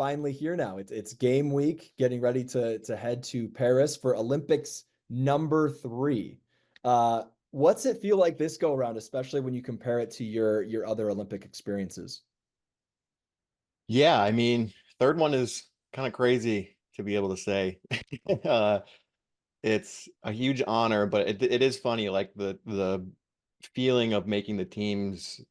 finally here now. It's game week, getting ready to head to Paris for Olympics #3. What's it feel like this go around, especially when you compare it to your other Olympic experiences? Yeah, I mean, third one is kind of crazy to be able to say. Uh, it's a huge honor, but it is funny. Like the feeling of making the teams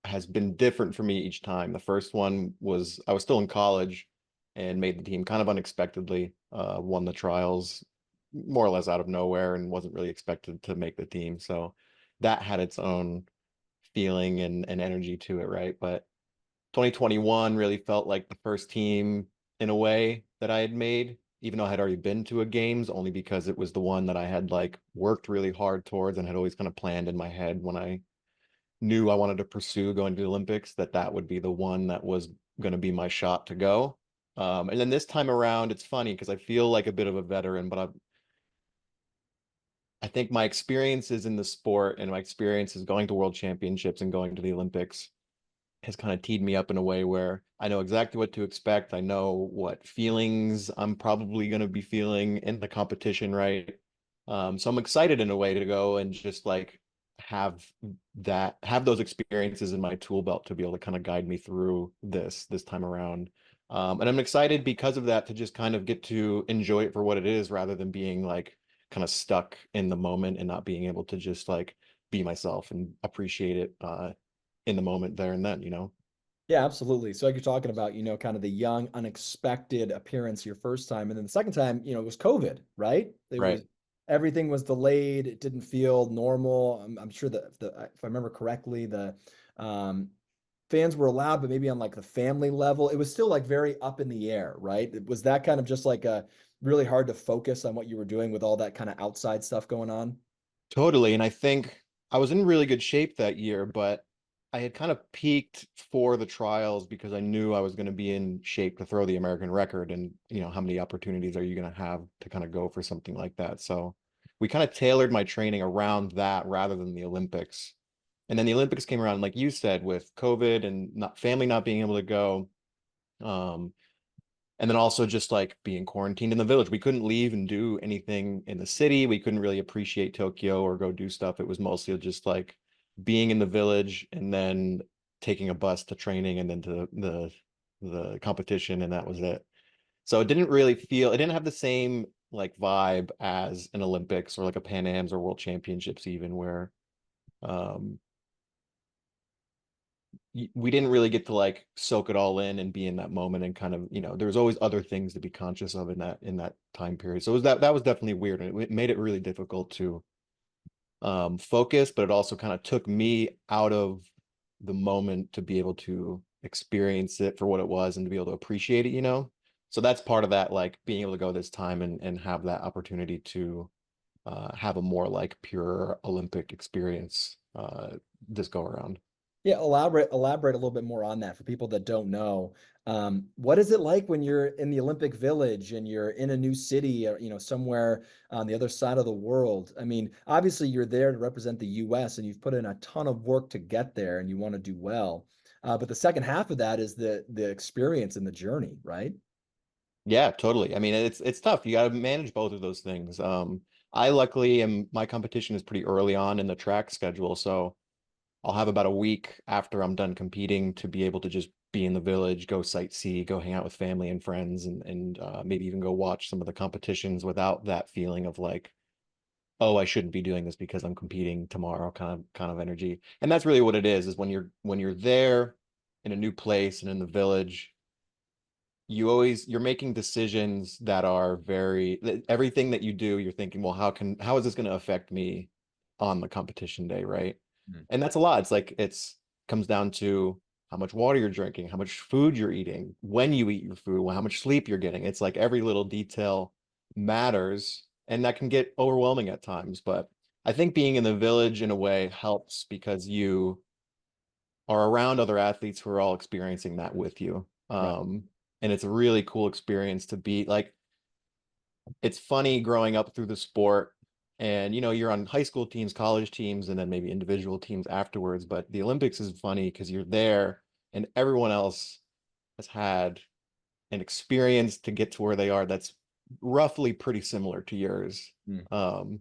has been different for me each time. The first one was I was still in college and made the team kind of unexpectedly. Won the trials more or less out of nowhere and wasn't really expected to make the team. So that had its own feeling and energy to it, right? But 2021 really felt like the first team in a way that I had made, even though I had already been to a games, only because it was the one that I had like worked really hard towards and had always kind of planned in my head when I knew I wanted to pursue going to the Olympics, that that would be the one that was going to be my shot to go. And then this time around, it's funny because I feel like a bit of a veteran, but I think my experiences in the sport and my experiences going to world championships and going to the Olympics has kind of teed me up in a way where I know exactly what to expect. I know what feelings I'm probably going to be feeling in the competition, right? So I'm excited in a way to go and just like have have those experiences in my tool belt to be able to kind of guide me through this time around. And I'm excited because of that to just kind of get to enjoy it for what it is rather than being like kind of stuck in the moment and not being able to just like be myself and appreciate it in the moment there and then, you know? Yeah, absolutely. So like you're talking about, kind of the young, unexpected appearance your first time, and then the second time, it was COVID, right? It was Right. everything was delayed. It didn't feel normal. I'm sure that if I remember correctly, the um, fans were allowed, but maybe on like the family level, it was still like very up in the air, right? Was that kind of just like a really hard to focus on what you were doing with all that kind of outside stuff going on? Totally. And I think I was in really good shape that year, but I had kind of peaked for the trials because I knew I was going to be in shape to throw the American record. And, how many opportunities are you going to have to kind of go for something like that? So we kind of tailored my training around that rather than the Olympics. And then the Olympics came around, like you said, with COVID and not family not being able to go. Um, And then also just like being quarantined in the village. We couldn't leave and do anything in the city. We couldn't really appreciate Tokyo or go do stuff. It was mostly just like being in the village and then taking a bus to training and then to the competition, and that was it. So it didn't have the same like vibe as an Olympics or like a Pan Am's or World Championships even where um we didn't really get to like soak it all in and be in that moment and kind of, there was always other things to be conscious of in that time period. So that was definitely weird and it made it really difficult to focus, but it also kind of took me out of the moment to be able to experience it for what it was and to be able to appreciate it. So that's part of that, like being able to go this time and have that opportunity to have a more like pure Olympic experience this go around. Yeah, elaborate a little bit more on that for people that don't know. What is it like when you're in the Olympic Village and you're in a new city or somewhere on the other side of the world? I mean, obviously you're there to represent the US and you've put in a ton of work to get there and you want to do well. But the second half of that is the experience and the journey, right? Yeah, totally. I mean, it's tough. You got to manage both of those things. I luckily am my competition is pretty early on in the track schedule, so I'll have about a week after I'm done competing to be able to just be in the village, go sightsee, go hang out with family and friends, and maybe even go watch some of the competitions without that feeling of like, oh, I shouldn't be doing this because I'm competing tomorrow kind of energy. And that's really what it is when you're there in a new place and in the village you're making decisions that are everything that you do, you're thinking, well, how is this going to affect me on the competition day, right? Mm. And that's a lot. It's comes down to how much water you're drinking, how much food you're eating, when you eat your food, how much sleep you're getting. It's like every little detail matters, and that can get overwhelming at times. But I think being in the village in a way helps because you are around other athletes who are all experiencing that with you. Right. And it's a really cool experience to be like, it's funny growing up through the sport and you're on high school teams, college teams, and then maybe individual teams afterwards. But the Olympics is funny because you're there and everyone else has had and experience to get to where they are that's roughly pretty similar to yours. Mm. Um,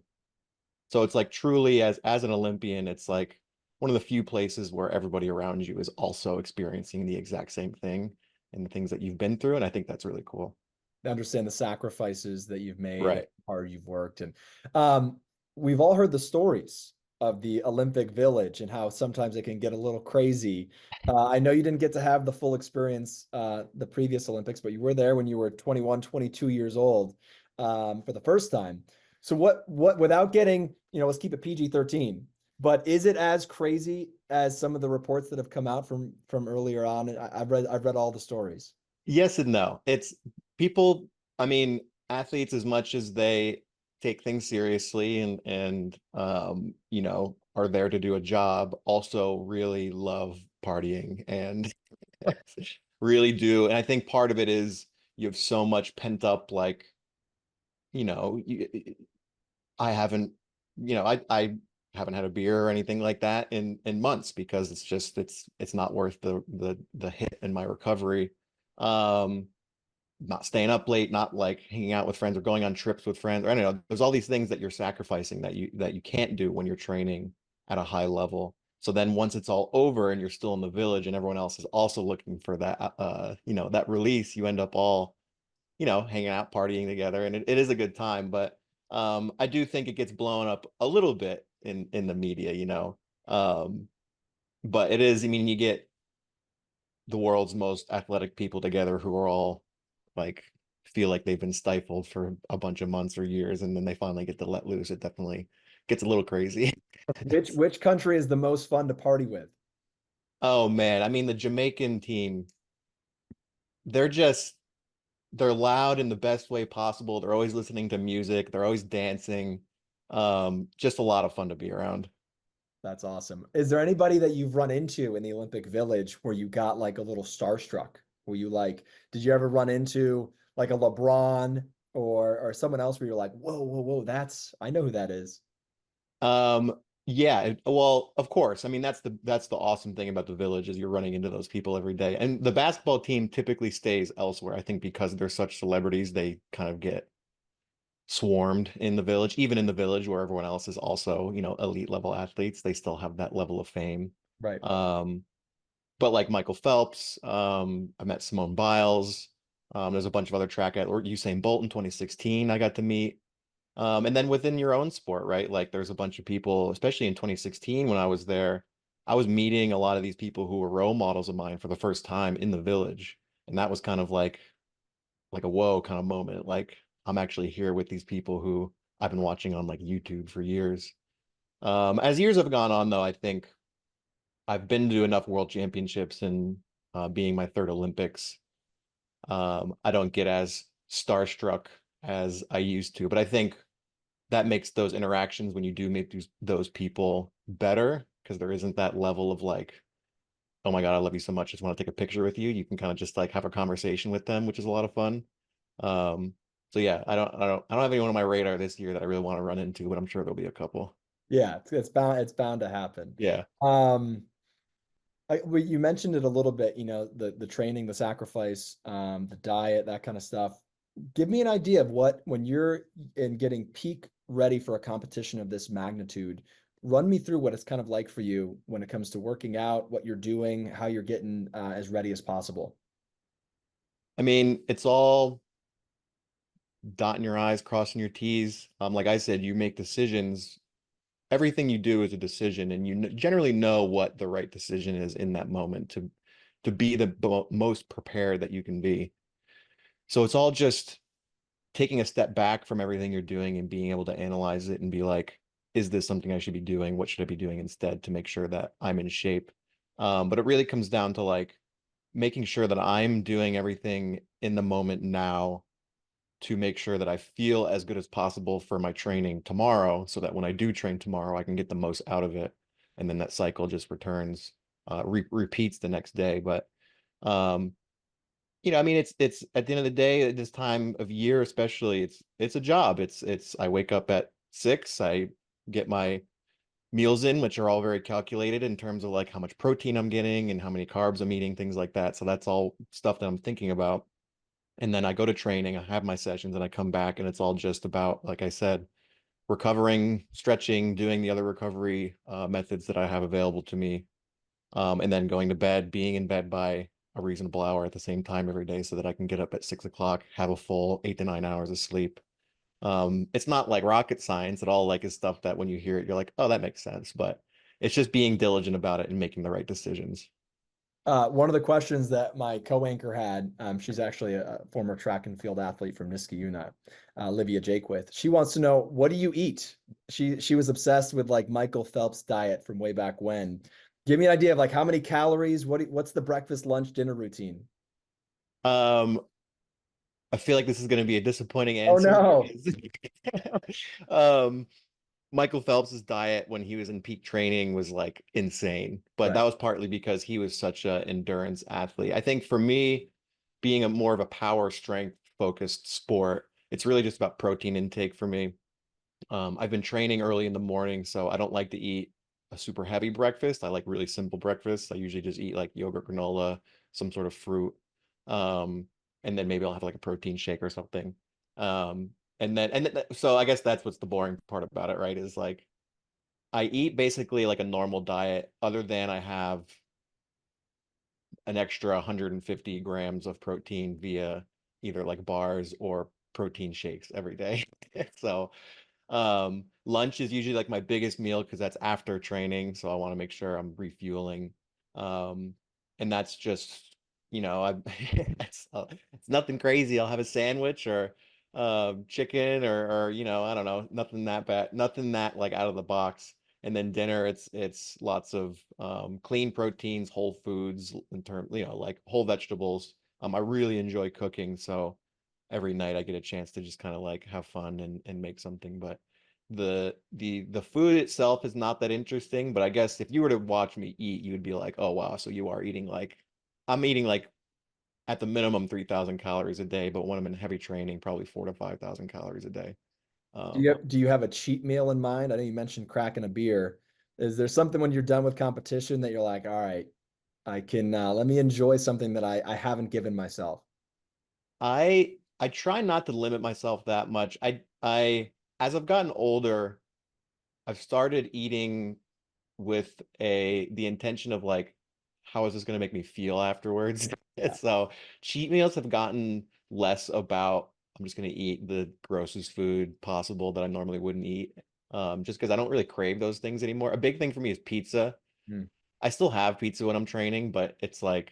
so it's like truly as an Olympian, it's like one of the few places where everybody around you is also experiencing the exact same thing and the things that you've been through. And I think that's really cool. Understand the sacrifices that you've made and Right. how hard you've worked. And um, we've all heard the stories of the Olympic Village and how sometimes it can get a little crazy. I know you didn't get to have the full experience the previous Olympics, but you were there when you were 21, 22 years old for the first time. So without getting, let's keep it PG-13, but is it as crazy as some of the reports that have come out from earlier on? I've read all the stories. Yes and no. It's people, I mean, athletes as much as they take things seriously and are there to do a job, also really love partying and really do. And I think part of it is you have so much pent up like, you know, I haven't, I haven't had a beer or anything like that in months because it's not worth the hit in my recovery. Um Not staying up late, not like hanging out with friends or going on trips with friends, or I don't know. There's all these things that you're sacrificing that you can't do when you're training at a high level. So then once it's all over and you're still in the village and everyone else is also looking for that that release, you end up all, hanging out, partying together, and it is a good time. But I do think it gets blown up a little bit in the media. Um, but it is, I mean, you get the world's most athletic people together who are all like feel like they've been stifled for a bunch of months or years, and then they finally get to let loose. It definitely gets a little crazy. Which country is the most fun to party with? Oh man, I mean the Jamaican team, they're just they're loud in the best way possible. They're always listening to music, they're always dancing. Just a lot of fun to be around. That's awesome. Is there anybody that you've run into in the Olympic Village where you got like a little starstruck? Where you like, did you ever run into like a LeBron or someone else where you're like, whoa, whoa, whoa, I know who that is. Yeah, well, of course. I mean, that's the awesome thing about the village is you're running into those people every day. And the basketball team typically stays elsewhere. I think because they're such celebrities, they kind of get swarmed in the village, even in the village where everyone else is also, elite level athletes, they still have that level of fame. Right. Um, but like Michael Phelps, I met Simone Biles. There's a bunch of other track athletes, Usain Bolt in 2016, I got to meet. And then within your own sport, right? Like there's a bunch of people, especially in 2016 when I was there, I was meeting a lot of these people who were role models of mine for the first time in the village. And that was kind of like a whoa kind of moment. Like I'm actually here with these people who I've been watching on like YouTube for years. As years have gone on, though, I think I've been to enough world championships and being my third Olympics, I don't get as starstruck as I used to. But I think that makes those interactions when you do meet those people better because there isn't that level of like, oh my God, I love you so much. Just want to take a picture with you. You can kind of just like have a conversation with them, which is a lot of fun. Um, so yeah, I don't have anyone on my radar this year that I really want to run into, but I'm sure there'll be a couple. Yeah, it's bound to happen. Yeah. Well, you mentioned it a little bit, the training, the sacrifice, the diet, that kind of stuff. Give me an idea of what, when you're in getting peak ready for a competition of this magnitude, run me through what it's kind of like for you when it comes to working out, what you're doing, how you're getting as ready as possible. I mean, it's all dotting your I's, crossing your T's. Like I said, you make decisions. Everything you do is a decision, and you generally know what the right decision is in that moment to be the most prepared that you can be. So it's all just taking a step back from everything you're doing and being able to analyze it and be like, is this something I should be doing? What should I be doing instead to make sure that I'm in shape? But it really comes down to like making sure that I'm doing everything in the moment now to make sure that I feel as good as possible for my training tomorrow so that when I do train tomorrow, I can get the most out of it. And then that cycle just returns, repeats the next day. But um, I mean, it's at the end of the day, at this time of year, especially, it's a job. It's I wake up at 6, I get my meals in, which are all very calculated in terms of like how much protein I'm getting and how many carbs I'm eating, things like that. So that's all stuff that I'm thinking about. And then I go to training, I have my sessions, and I come back, and it's all just about, like I said, recovering, stretching, doing the other recovery methods that I have available to me, and then going to bed, being in bed by a reasonable hour at the same time every day so that I can get up at 6 o'clock, have a full 8 to 9 hours of sleep. It's not like rocket science at all, like is stuff that when you hear it, you're like, oh, that makes sense. But it's just being diligent about it and making the right decisions. One of the questions that my co-anchor had, she's actually a former track and field athlete from Niskayuna, Olivia Jakewith. She wants to know, what do you eat? She was obsessed with like Michael Phelps' diet from way back when. Give me an idea of like how many calories, what's the breakfast, lunch, dinner routine? Um, I feel like this is going to be a disappointing Oh answer no. because um, Michael Phelps's diet when he was in peak training was like insane, but Right. that was partly because he was such an endurance athlete. I think for me, being a more of a power strength focused sport, it's really just about protein intake for me. I've been training early in the morning, so I don't like to eat a super heavy breakfast. I like really simple breakfast. I usually just eat like yogurt, granola, some sort of fruit, um, and then maybe I'll have like a protein shake or something. So I guess that's what's the boring part about it, right? Is like I eat basically like a normal diet, other than I have an extra 150 grams of protein via either like bars or protein shakes every day. So lunch is usually like my biggest meal because that's after training, so I want to make sure I'm refueling. Um, and that's just, it's nothing crazy. I'll have a sandwich or chicken or I don't know, nothing that bad, nothing that like out of the box. And then dinner, it's lots of clean proteins, whole foods in term, like whole vegetables. I really enjoy cooking, so every night I get a chance to just kind of like have fun and make something. But the food itself is not that interesting. But I guess if you were to watch me eat, you would be like, oh wow, so you are eating like I'm eating like at the minimum 3,000 calories a day, but when I'm in heavy training, probably 4 to 5,000 calories a day. Do you have a cheat meal in mind? I know you mentioned cracking a beer. Is there something when you're done with competition that you're like, all right, I can let me enjoy something that I haven't given myself? I try not to limit myself that much. I as I've gotten older, I've started eating with the intention of like, how is this going to make me feel afterwards? Yeah. So cheat meals have gotten less about I'm just going to eat the grossest food possible that I normally wouldn't eat. Just because I don't really crave those things anymore. A big thing for me is pizza. Hmm. I still have pizza when I'm training, but it's like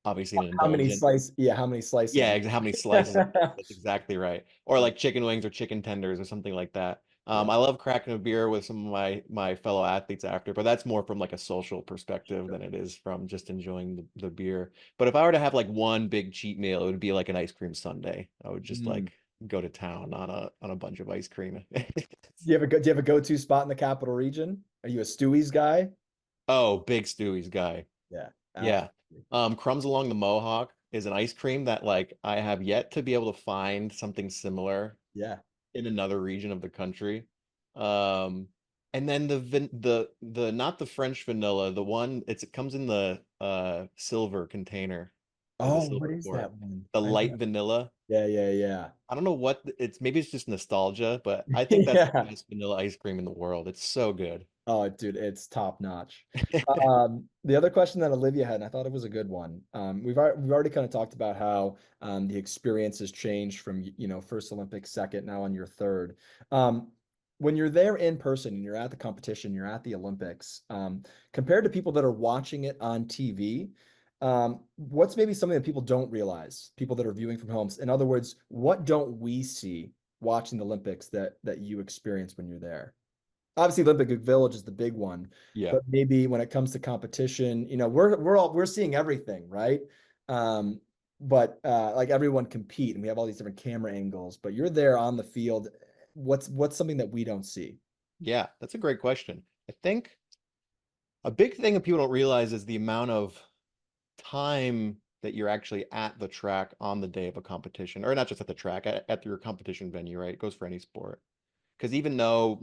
obviously an How many indulgence. slice? Yeah, how many slices? Yeah, how many slices of pizza? That's exactly right. Or like chicken wings or chicken tenders or something like that. Yeah. I love cracking a beer with some of my fellow athletes after, but that's more from like a social perspective than it is from just enjoying the beer. But if I were to have like one big cheat meal, it would be like an ice cream sundae. I would just Mm. like go to town on a bunch of ice cream. Do you have a go-to spot in the capital region? Are you a Stewie's guy? Oh, big Stewie's guy. Yeah, Yeah. absolutely. Crumbs Along the Mohawk is an ice cream that like I have yet to be able to find something similar Yeah. in another region of the country. Um, and then the not the French vanilla, the one it comes in the silver container or the Oh, what silver is that quart. one? The light vanilla. Yeah, yeah, yeah. I don't know what it's maybe it's just nostalgia, but I think that's the Yeah. best vanilla ice cream in the world. It's so good. Oh, dude, it's top notch. The other question that Olivia had, and I thought it was a good one. We've already kind of talked about how the experience has changed from first Olympics, second, now on your third. Um, when you're there in person and you're at the competition, you're at the Olympics, compared to people that are watching it on TV, what's maybe something that people don't realize, people that are viewing from homes? In other words, what don't we see watching the Olympics that you experience when you're there? Obviously Olympic Village is the big one, Yeah. but maybe when it comes to competition, we're seeing everything, right? Um, but like everyone compete and we have all these different camera angles, but you're there on the field. What's something that we don't see? Yeah, that's a great question. I think a big thing that people don't realize is the amount of time that you're actually at the track on the day of a competition, or not just at the track, at your competition venue, right? It goes for any sport. Because even though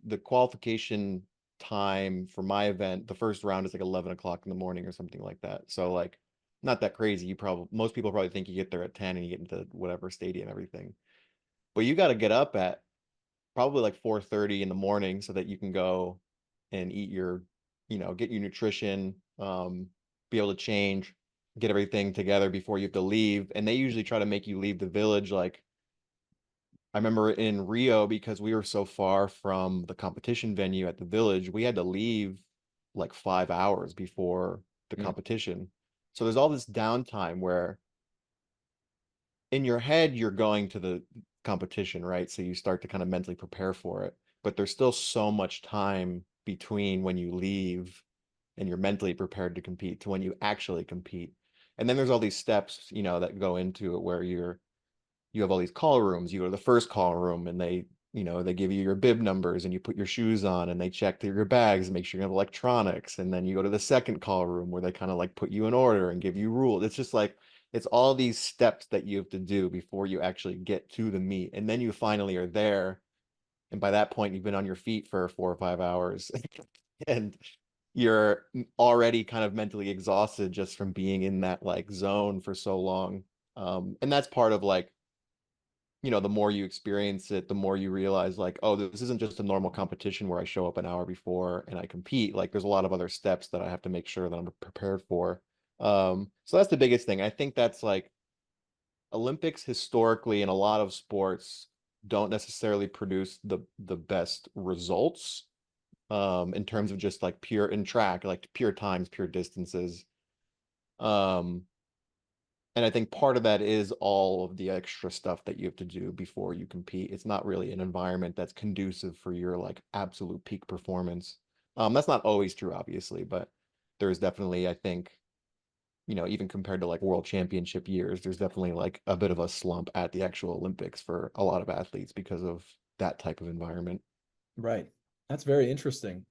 the qualification time for my event, the first round is like 11 o'clock in the morning or something like that. So like not that crazy. You probably most people probably think you get there at 10 and you get into whatever stadium and everything. But you got to get up at probably like 4:30 in the morning so that you can go and eat your, get your nutrition, be able to change, get everything together before you have to leave. And they usually try to make you leave the village. Like I remember in Rio, because we were so far from the competition venue at the village, we had to leave like 5 hours before the Mm. competition. So there's all this downtime where in your head you're going to the competition, right? So you start to kind of mentally prepare for it, but there's still so much time between when you leave and you're mentally prepared to compete to when you actually compete. And then there's all these steps, that go into it where you have all these call rooms. You go to the first call room and they give you your bib numbers and you put your shoes on and they check through your bags and make sure you have electronics. And then you go to the second call room where they kind of like put you in order and give you rules. It's just like, it's all these steps that you have to do before you actually get to the meet. And then you finally are there. And by that point, you've been on your feet for 4 or 5 hours and you're already kind of mentally exhausted just from being in that like zone for so long. And that's part of like, the more you experience it, the more you realize like, oh, this isn't just a normal competition where I show up an hour before and I compete. Like there's a lot of other steps that I have to make sure that I'm prepared for. So that's the biggest thing. I think that's like Olympics historically in a lot of sports don't necessarily produce the best results in terms of just like pure in track, like pure times, pure distances. Um, And I think part of that is all of the extra stuff that you have to do before you compete. It's not really an environment that's conducive for your like absolute peak performance. That's not always true, obviously, but there's definitely, I think, even compared to like world championship years, there's definitely like a bit of a slump at the actual Olympics for a lot of athletes because of that type of environment. Right. That's very interesting.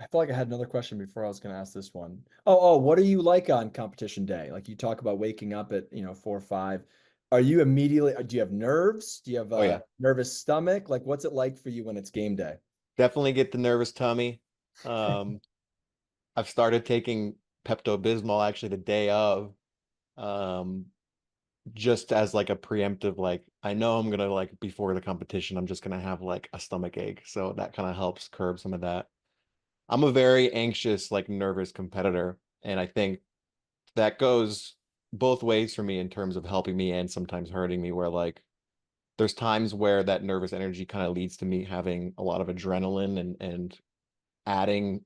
I feel like I had another question before I was going to ask this one. What are you like on competition day? Like you talk about waking up at, 4 or 5. Are you immediately, do you have nerves? Do you have Oh a yeah, nervous stomach? Like what's it like for you when it's game day? definitely get the nervous tummy. Um, I've started taking Pepto-Bismol actually the day of. Um, just as like a preemptive, like I know I'm gonna like before the competition, I'm just gonna have like a stomach ache. So that kind of helps curb some of that. I'm a very anxious, like nervous competitor, and I think that goes both ways for me in terms of helping me and sometimes hurting me, where like there's times where that nervous energy kind of leads to me having a lot of adrenaline and adding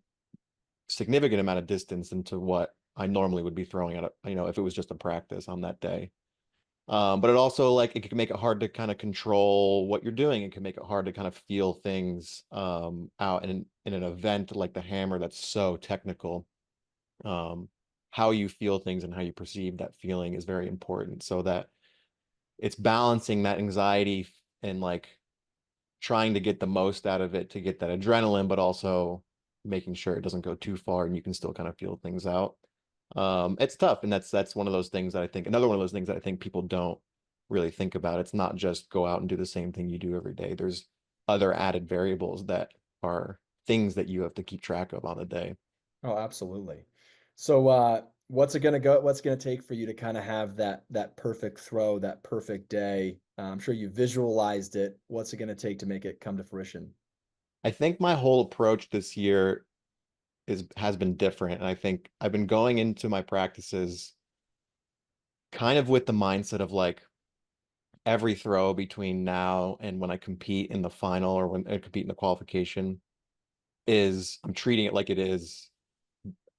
significant amount of distance into what I normally would be throwing at, if it was just a practice on that day. But it also like it can make it hard to kind of control what you're doing. It can make it hard to kind of feel things out in an event like the Hammer that's so technical. Um, how you feel things and how you perceive that feeling is very important. So that it's balancing that anxiety and like trying to get the most out of it to get that adrenaline, but also making sure it doesn't go too far and you can still kind of feel things out. It's tough, and that's one of those things that I think another one of those things that I think people don't really think about. It's not just go out and do the same thing you do every day. There's other added variables that are things that you have to keep track of on the day. Oh, absolutely. So, what's it gonna take for you to kind of have that perfect throw, that perfect day? I'm sure you visualized it. What's it gonna take to make it come to fruition? I think my whole approach this year is has been different, and I think I've been going into my practices kind of with the mindset of like every throw between now and when I compete in the final or when I compete in the qualification is I'm treating it like it is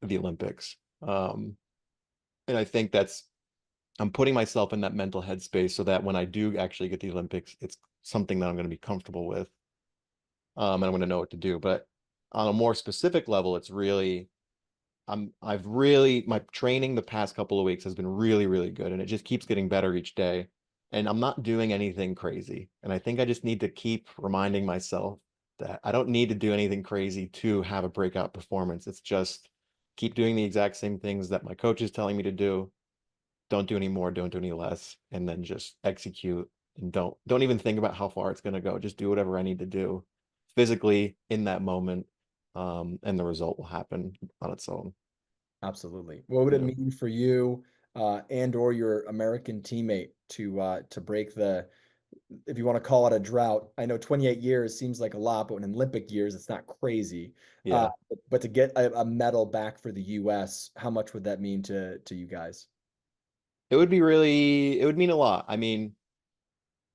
the Olympics. And I think that's I'm putting myself in that mental headspace so that when I do actually get the Olympics, it's something that I'm going to be comfortable with, and I'm going to know what to do. But on a more specific level, it's really I've really my training the past couple of weeks has been really, really good, and it just keeps getting better each day. And I'm not doing anything crazy. And I think I just need to keep reminding myself that I don't need to do anything crazy to have a breakout performance. It's just keep doing the exact same things that my coach is telling me to do. Don't do any more, don't do any less, and then just execute and don't even think about how far it's going to go. Just do whatever I need to do physically in that moment, and the result will happen on its own. Absolutely. What would You it know, mean for you and or your American teammate to break the, if you want to call it a drought? I know 28 years seems like a lot, but in Olympic years, it's not crazy. yeah, But to get a medal back for the U.S., how much would that mean to you guys? it would mean a lot. I mean,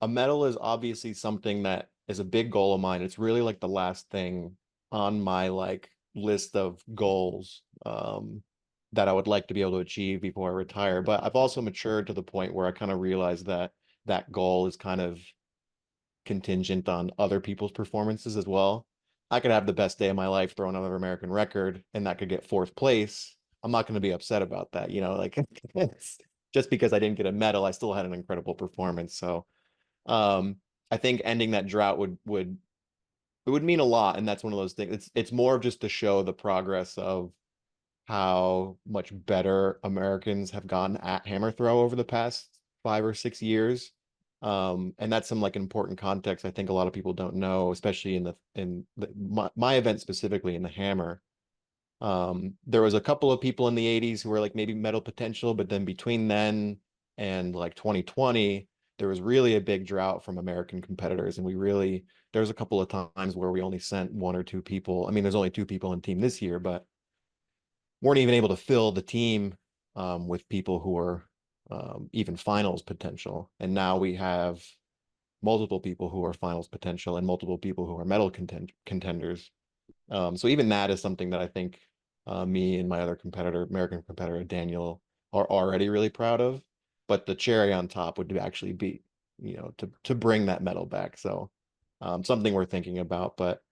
a medal is obviously something that is a big goal of mine. It's really like the last thing on my like list of goals that I would like to be able to achieve before I retire. But I've also matured to the point where I kind of realize that that goal is kind of contingent on other people's performances as well. I could have the best day of my life, throw another American record, and that could get fourth place. I'm not going to be upset about that, you know, like it's just because I didn't get a medal, I still had an incredible performance. So um, I think ending that drought would it would mean a lot, and that's one of those things. It's more of just to show the progress of how much better Americans have gotten at hammer throw over the past 5 or 6 years. And that's some like important context I think a lot of people don't know, especially my event specifically in the hammer. There was a couple of people in the 80s who were like maybe medal potential, but then between then and like 2020, there was really a big drought from American competitors. And there was a couple of times where we only sent one or two people. I mean, there's only two people in team this year, but weren't even able to fill the team with people who are even finals potential. And now we have multiple people who are finals potential and multiple people who are contenders. So even that is something that I think me and my other competitor, American competitor Daniel, are already really proud of. But the cherry on top would actually be, you know, to bring that medal back. So something we're thinking about, but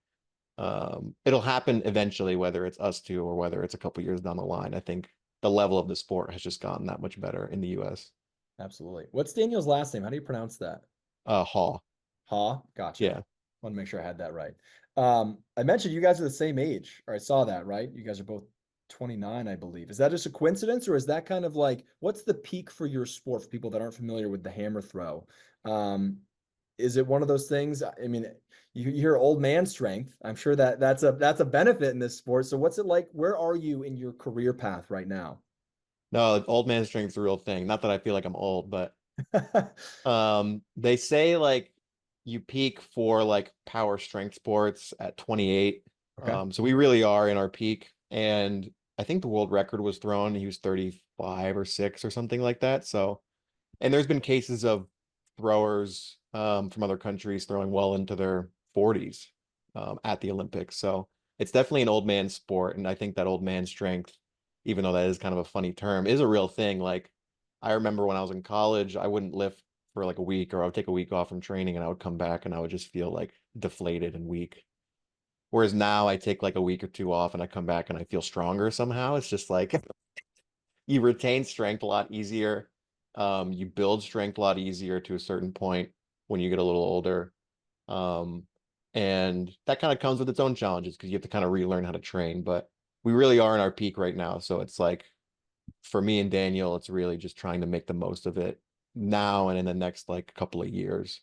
it'll happen eventually, whether it's us two or whether it's a couple years down the line. I think the level of the sport has just gotten that much better in the US. Absolutely. What's Daniel's last name? How do you pronounce that? Hall. Ha, gotcha. Yeah. Want to make sure I had that right. I mentioned you guys are the same age, or I saw that, right? You guys are both 29, I believe. Is that just a coincidence, or is that kind of like what's the peak for your sport for people that aren't familiar with the hammer throw? Um, is it one of those things? I mean, you hear old man strength. I'm sure that that's a benefit in this sport. So what's it like? Where are you in your career path right now? No, old man strength's a real thing. Not that I feel like I'm old, but they say like you peak for like power strength sports at 28. Okay. So we really are in our peak. And I think the world record was thrown. He was 35 or 6 or something like that. So, and there's been cases of throwers from other countries throwing well into their 40s at the Olympics. So it's definitely an old man sport. And I think that old man strength, even though that is kind of a funny term, is a real thing. Like I remember when I was in college, I wouldn't lift for like a week, or I would take a week off from training and I would come back and I would just feel like deflated and weak. Whereas now I take like a week or two off and I come back and I feel stronger somehow. It's just like you retain strength a lot easier. You build strength a lot easier to a certain point when you get a little older. Um, and that kind of comes with its own challenges because you have to kind of relearn how to train. But we really are in our peak right now. So it's like for me and Daniel, it's really just trying to make the most of it now and in the next like couple of years.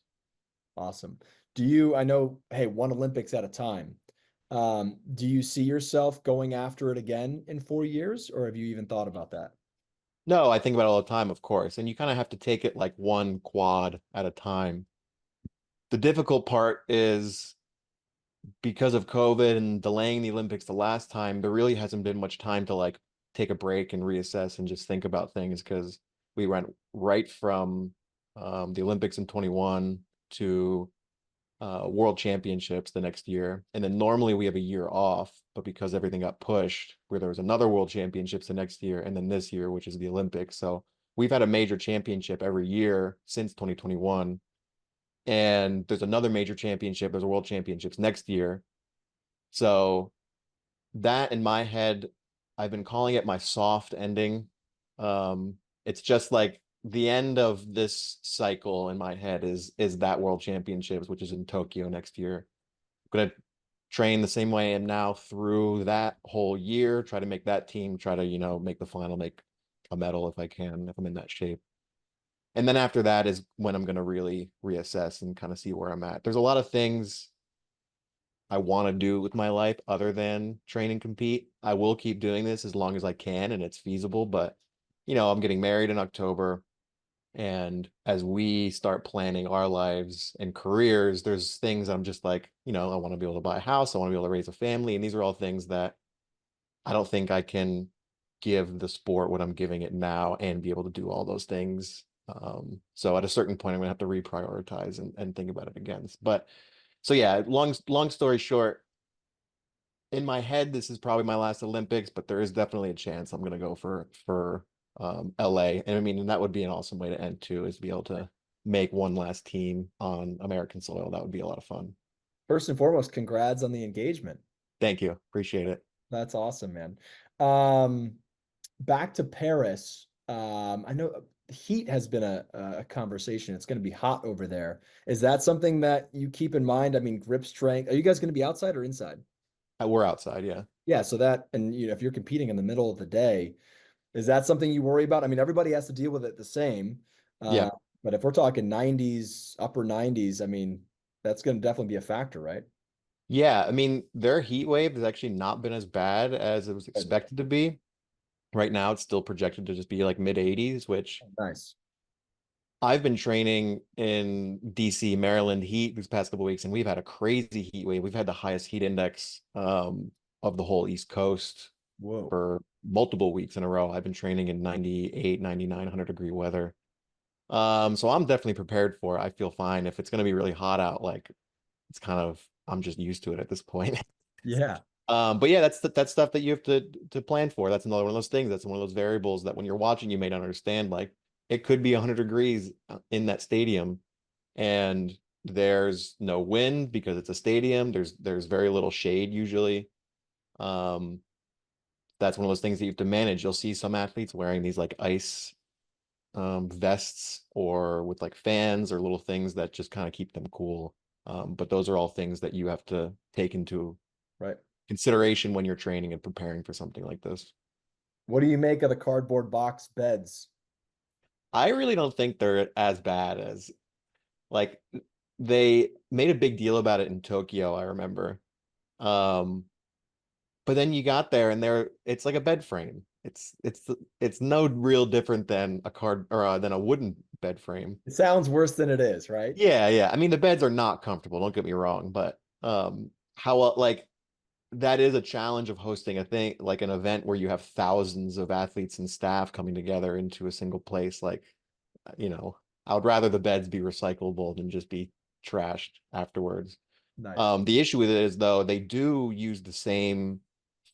Awesome. Do you, I know, hey, one Olympics at a time. Do you see yourself going after it again in 4 years, or have you even thought about that? No, I think about it all the time, of course. And you kind of have to take it like one quad at a time. The difficult part is because of COVID and delaying the Olympics the last time, there really hasn't been much time to like take a break and reassess and just think about things because we went right from the Olympics in 21 to World Championships the next year. And then normally we have a year off, but because everything got pushed, where there was another World Championships the next year, and then this year, which is the Olympics. So we've had a major championship every year since 2021. And there's another major championship, there's a World Championships next year. So that in my head, I've been calling it my soft ending. It's just like the end of this cycle in my head is that World Championships, which is in Tokyo next year. I'm gonna train the same way I am now through that whole year, try to make that team, try to, you know, make the final, make a medal if I can, if I'm in that shape. And then after that is when I'm gonna really reassess and kind of see where I'm at. There's a lot of things I want to do with my life other than train and compete. I will keep doing this as long as I can and it's feasible, but I'm getting married in October. And as we start planning our lives and careers, there's things I'm just like, I want to be able to buy a house. I want to be able to raise a family. And these are all things that I don't think I can give the sport what I'm giving it now and be able to do all those things. So at a certain point, I'm gonna have to reprioritize and think about it again. But so yeah, long story short, in my head, this is probably my last Olympics, but there is definitely a chance I'm gonna go for LA. And I mean, and that would be an awesome way to end too, is to be able to make one last team on American soil. That would be a lot of fun. First and foremost, congrats on the engagement. Thank you. Appreciate it. That's awesome, man. Um, Back to Paris. I know heat has been a conversation. It's going to be hot over there. Is that something that you keep in mind? I mean, grip strength. Are you guys going to be outside or inside? We're outside, yeah. Yeah, so that, and if you're competing in the middle of the day, is that something you worry about? I mean, everybody has to deal with it the same. Yeah. Uh, but if we're talking 90s, upper 90s, I mean, that's going to definitely be a factor, right? Yeah, I mean, their heat wave has actually not been as bad as it was Good. expected to be. Right now, it's still projected to just be like mid 80s, which Nice. I've been training in DC, Maryland heat these past couple of weeks, and we've had a crazy heat wave. We've had the highest heat index of the whole East Coast Whoa. for multiple weeks in a row. I've been training in 98, 99, 100-degree weather. So I'm definitely prepared for it. I feel fine. If it's going to be really hot out, like it's kind of, I'm just used to it at this point. Yeah. But yeah, that's stuff that you have to plan for. That's another one of those things. That's one of those variables that when you're watching, you may not understand. Like it could be 100 degrees in that stadium, and there's no wind because it's a stadium. There's very little shade usually. Um, that's one of those things that you have to manage. You'll see some athletes wearing these like ice vests or with like fans or little things that just kind of keep them cool. But those are all things that you have to take into Right. consideration when you're training and preparing for something like this. What do you make of the cardboard box beds? I really don't think they're as bad as like they made a big deal about it in Tokyo, I remember. Um, but then you got there and it's like a bed frame. It's no real different than a card or than a wooden bed frame. It sounds worse than it is, right? Yeah, yeah. I mean the beds are not comfortable, don't get me wrong, but how like that is a challenge of hosting a thing like an event where you have thousands of athletes and staff coming together into a single place. Like, you know, I would rather the beds be recyclable than just be trashed afterwards. Nice. The issue with it is though they do use the same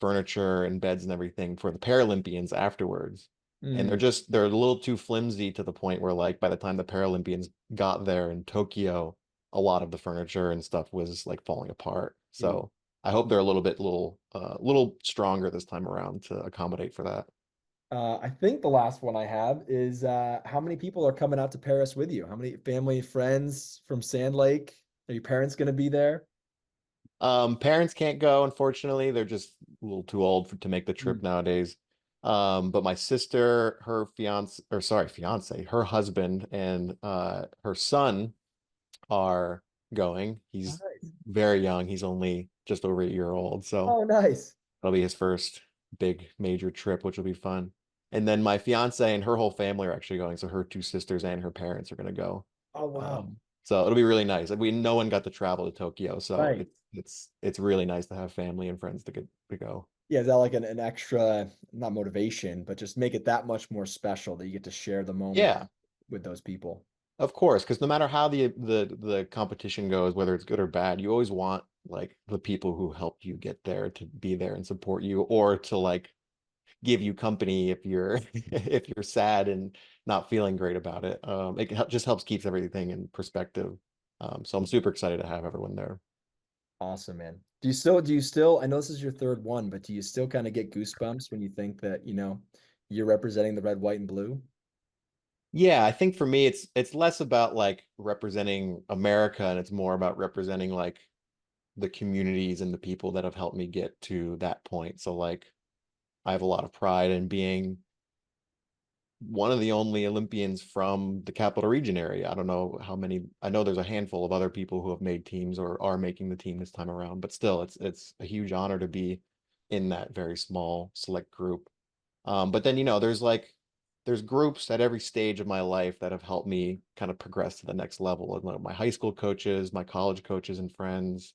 furniture and beds and everything for the Paralympians afterwards. And Mm, they're a little too flimsy to the point where like by the time the Paralympians got there in Tokyo, a lot of the furniture and stuff was like falling apart. ooh. So I hope they're a little stronger this time around to accommodate for that. I think the last one I have is how many people are coming out to Paris with you? How many family, friends from Sand Lake? Are your parents going to be there? Parents can't go, unfortunately. They're just a little too old to make the trip Mm, nowadays. But my sister, her fiance, or sorry, fiance, her husband and her son are going. He's nice. very young. He's only just over 8 year old. So Oh, nice. that'll be his first big major trip, which will be fun. And then my fiance and her whole family are actually going. So her two sisters and her parents are going to go. Oh, wow. So it'll be really nice. No one got to travel to Tokyo, so Right. it's really nice to have family and friends to get to go. Yeah, is that like an extra, not motivation, but just make it that much more special that you get to share the moment Yeah, with those people. of course, because no matter how the competition goes, whether it's good or bad, you always want like the people who helped you get there to be there and support you, or to like give you company if you're if you're sad and not feeling great about it. Just helps keeps everything in perspective. So I'm super excited to have everyone there. Awesome, man. I know this is your third one, but do you still kind of get goosebumps when you think that, you're representing the red, white, and blue? Yeah, I think for me it's less about like representing America and it's more about representing like the communities and the people that have helped me get to that point. So like I have a lot of pride in being one of the only Olympians from the capital region area. I don't know how many. I know there's a handful of other people who have made teams or are making the team this time around, but still, it's a huge honor to be in that very small select group. But then, there's groups at every stage of my life that have helped me kind of progress to the next level. And my high school coaches, my college coaches and friends,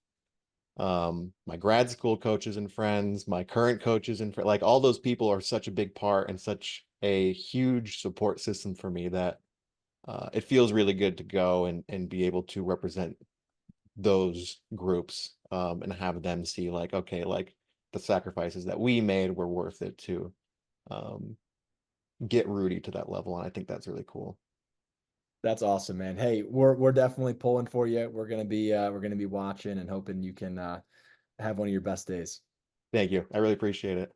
my grad school coaches and friends, my current coaches and like all those people are such a big part and such a huge support system for me that it feels really good to go and be able to represent those groups and have them see like, okay, like the sacrifices that we made were worth it to um, get Rudy to that level. And I think that's really cool. That's awesome, man. Hey, we're definitely pulling for you. We're gonna be watching and hoping you can have one of your best days. Thank you. I really appreciate it.